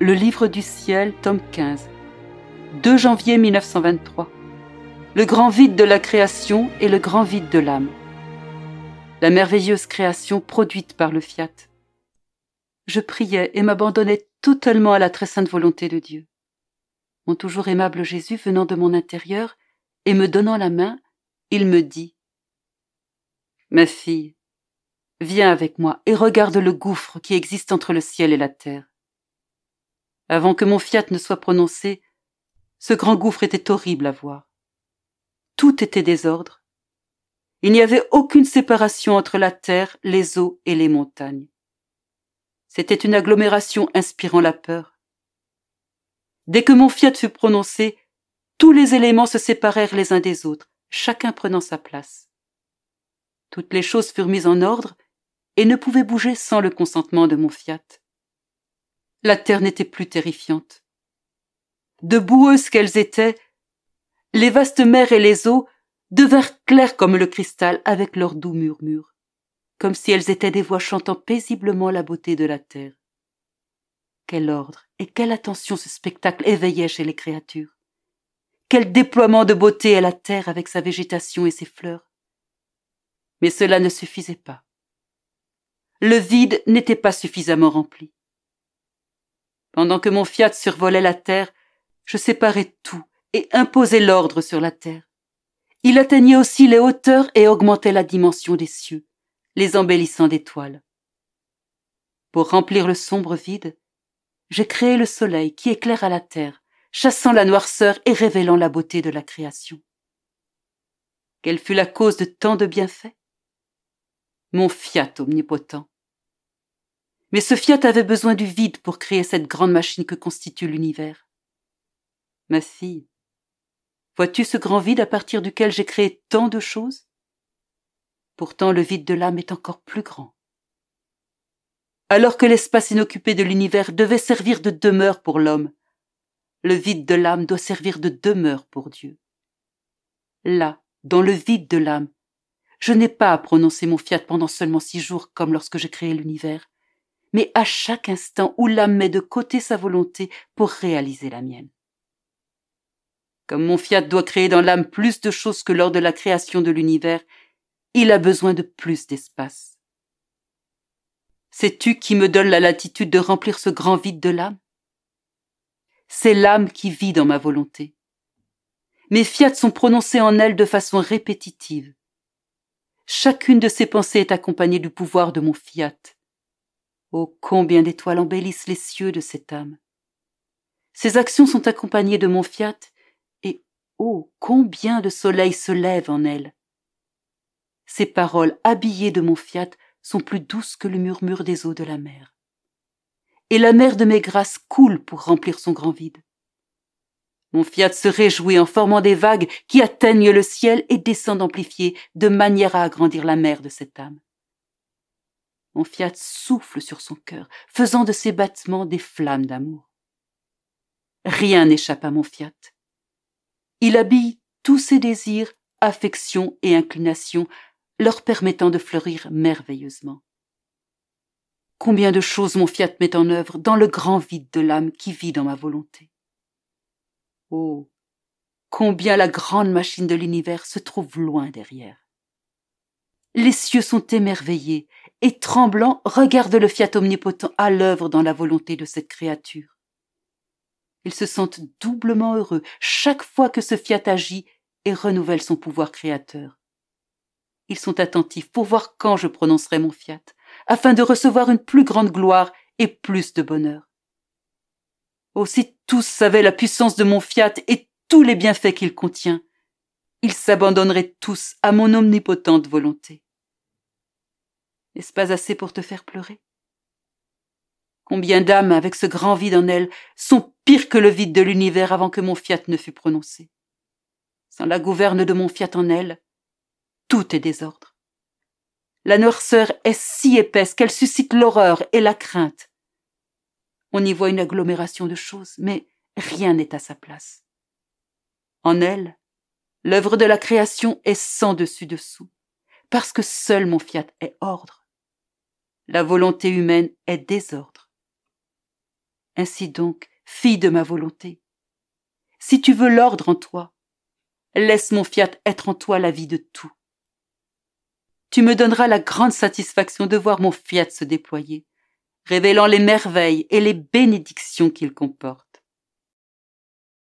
Le livre du ciel, tome 15, 2 janvier 1923. Le grand vide de la création et le grand vide de l'âme. La merveilleuse création produite par le fiat. Je priais et m'abandonnais totalement à la très sainte volonté de Dieu. Mon toujours aimable Jésus venant de mon intérieur et me donnant la main, il me dit : « Ma fille, viens avec moi et regarde le gouffre qui existe entre le ciel et la terre. » Avant que mon fiat ne soit prononcé, ce grand gouffre était horrible à voir. Tout était désordre. Il n'y avait aucune séparation entre la terre, les eaux et les montagnes. C'était une agglomération inspirant la peur. Dès que mon fiat fut prononcé, tous les éléments se séparèrent les uns des autres, chacun prenant sa place. Toutes les choses furent mises en ordre et ne pouvaient bouger sans le consentement de mon fiat. La terre n'était plus terrifiante. De boueuses qu'elles étaient, les vastes mers et les eaux devinrent claires comme le cristal avec leurs doux murmures, comme si elles étaient des voix chantant paisiblement la beauté de la terre. Quel ordre et quelle attention ce spectacle éveillait chez les créatures. Quel déploiement de beauté est la terre avec sa végétation et ses fleurs. Mais cela ne suffisait pas. Le vide n'était pas suffisamment rempli. Pendant que mon fiat survolait la terre, je séparais tout et imposais l'ordre sur la terre. Il atteignait aussi les hauteurs et augmentait la dimension des cieux, les embellissant d'étoiles. Pour remplir le sombre vide, j'ai créé le soleil qui éclaire à la terre, chassant la noirceur et révélant la beauté de la création. Quelle fut la cause de tant de bienfaits ? Mon fiat omnipotent. Mais ce fiat avait besoin du vide pour créer cette grande machine que constitue l'univers. Ma fille, vois-tu ce grand vide à partir duquel j'ai créé tant de choses ? Pourtant le vide de l'âme est encore plus grand. Alors que l'espace inoccupé de l'univers devait servir de demeure pour l'homme, le vide de l'âme doit servir de demeure pour Dieu. Là, dans le vide de l'âme, je n'ai pas à prononcer mon fiat pendant seulement 6 jours comme lorsque j'ai créé l'univers, mais à chaque instant où l'âme met de côté sa volonté pour réaliser la mienne. Comme mon fiat doit créer dans l'âme plus de choses que lors de la création de l'univers, il a besoin de plus d'espace. Sais-tu qui me donne la latitude de remplir ce grand vide de l'âme ? C'est l'âme qui vit dans ma volonté. Mes fiats sont prononcés en elle de façon répétitive. Chacune de ces pensées est accompagnée du pouvoir de mon fiat. Oh, combien d'étoiles embellissent les cieux de cette âme. Ces actions sont accompagnées de mon fiat, et oh, combien de soleils se lèvent en elle. Ces paroles habillées de mon fiat sont plus douces que le murmure des eaux de la mer. Et la mer de mes grâces coule pour remplir son grand vide. Mon fiat se réjouit en formant des vagues qui atteignent le ciel et descendent amplifiées de manière à agrandir la mer de cette âme. Mon fiat souffle sur son cœur, faisant de ses battements des flammes d'amour. Rien n'échappe à mon fiat. Il habille tous ses désirs, affections et inclinations, leur permettant de fleurir merveilleusement. Combien de choses mon fiat met en œuvre dans le grand vide de l'âme qui vit dans ma volonté. Oh, combien la grande machine de l'univers se trouve loin derrière. Les cieux sont émerveillés et tremblants regardent le fiat omnipotent à l'œuvre dans la volonté de cette créature. Ils se sentent doublement heureux chaque fois que ce fiat agit et renouvelle son pouvoir créateur. Ils sont attentifs pour voir quand je prononcerai mon fiat, afin de recevoir une plus grande gloire et plus de bonheur. Oh, si tous savaient la puissance de mon fiat et tous les bienfaits qu'il contient, ils s'abandonneraient tous à mon omnipotente volonté. N'est-ce pas assez pour te faire pleurer ? Combien d'âmes, avec ce grand vide en elles, sont pires que le vide de l'univers avant que mon fiat ne fût prononcé. Sans la gouverne de mon fiat en elles, tout est désordre. La noirceur est si épaisse qu'elle suscite l'horreur et la crainte. On y voit une agglomération de choses, mais rien n'est à sa place. En elle, l'œuvre de la création est sans dessus-dessous, parce que seul mon fiat est ordre. La volonté humaine est désordre. Ainsi donc, fille de ma volonté, si tu veux l'ordre en toi, laisse mon fiat être en toi la vie de tout. Tu me donneras la grande satisfaction de voir mon fiat se déployer, révélant les merveilles et les bénédictions qu'il comporte.